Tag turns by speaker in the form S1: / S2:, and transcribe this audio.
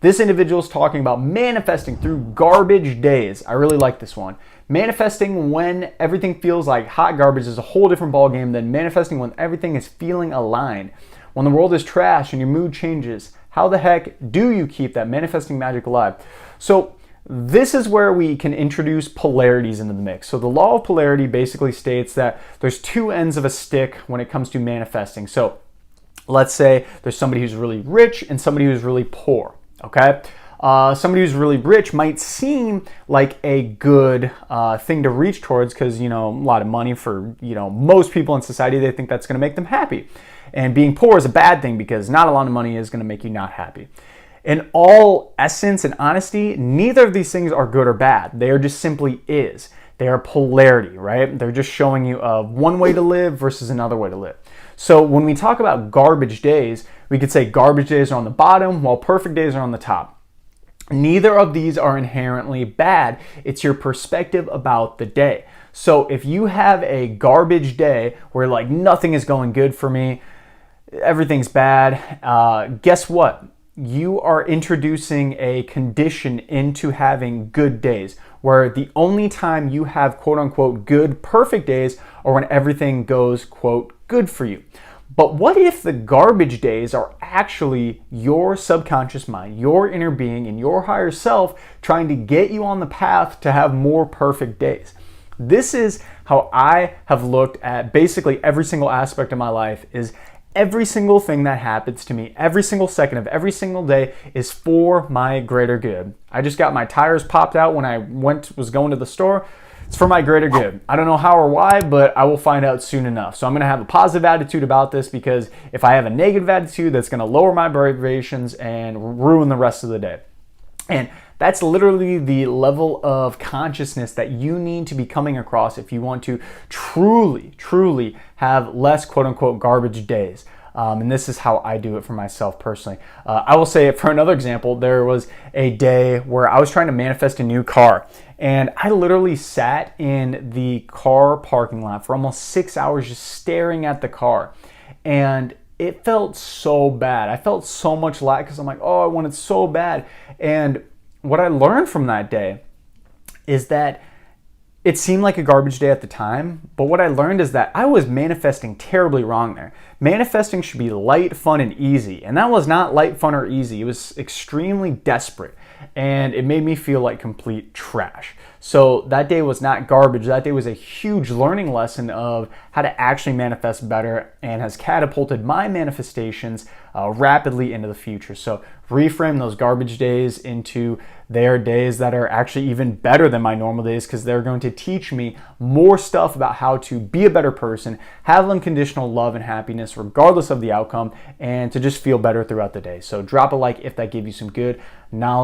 S1: This individual is talking about manifesting through garbage days. I really like this one. Manifesting when everything feels like hot garbage is a whole different ballgame than manifesting when everything is feeling aligned. When the world is trash and your mood changes, how the heck do you keep that manifesting magic alive? So this is where we can introduce polarities into the mix. So the law of polarity basically states that there's two ends of a stick when it comes to manifesting. So let's say there's somebody who's really rich and somebody who's really poor, okay? Somebody who's really rich might seem like a good thing to reach towards because, a lot of money for, most people in society, they think that's going to make them happy. And being poor is a bad thing because not a lot of money is going to make you not happy. In all essence and honesty, neither of these things are good or bad. They are just simply is. They are polarity, right? They're just showing you one way to live versus another way to live. So when we talk about garbage days, we could say garbage days are on the bottom while perfect days are on the top. Neither of these are inherently bad. It's your perspective about the day. So if you have a garbage day where like nothing is going good for me, everything's bad, guess what? You are introducing a condition into having good days where the only time you have quote unquote good, perfect days are when everything goes quote good for you. But what if the garbage days are actually your subconscious mind, your inner being, and your higher self trying to get you on the path to have more perfect days? This is how I have looked at basically every single aspect of my life. Is every single thing that happens to me, every single second of every single day is for my greater good. I just got my tires popped out when I was going to the store. It's for my greater good. I don't know how or why, but I will find out soon enough. So I'm going to have a positive attitude about this because if I have a negative attitude, that's going to lower my vibrations and ruin the rest of the day. And that's literally the level of consciousness that you need to be coming across if you want to truly have less quote unquote garbage days. And this is how I do it for myself personally. I will say, for another example, there was a day where I was trying to manifest a new car. And I literally sat in the car parking lot for almost 6 hours just staring at the car. And it felt so bad. I felt so much lack because I'm like, oh, I want it so bad. And what I learned from that day is that it seemed like a garbage day at the time, but what I learned is that I was manifesting terribly wrong there. Manifesting should be light, fun, and easy, and that was not light, fun, or easy. It was extremely desperate, and it made me feel like complete trash. So that day was not garbage. That day was a huge learning lesson of how to actually manifest better and has catapulted my manifestations rapidly into the future. So reframe those garbage days into their days that are actually even better than my normal days because they're going to teach me more stuff about how to be a better person, have unconditional love and happiness regardless of the outcome, and to just feel better throughout the day. So drop a like if that gave you some good knowledge.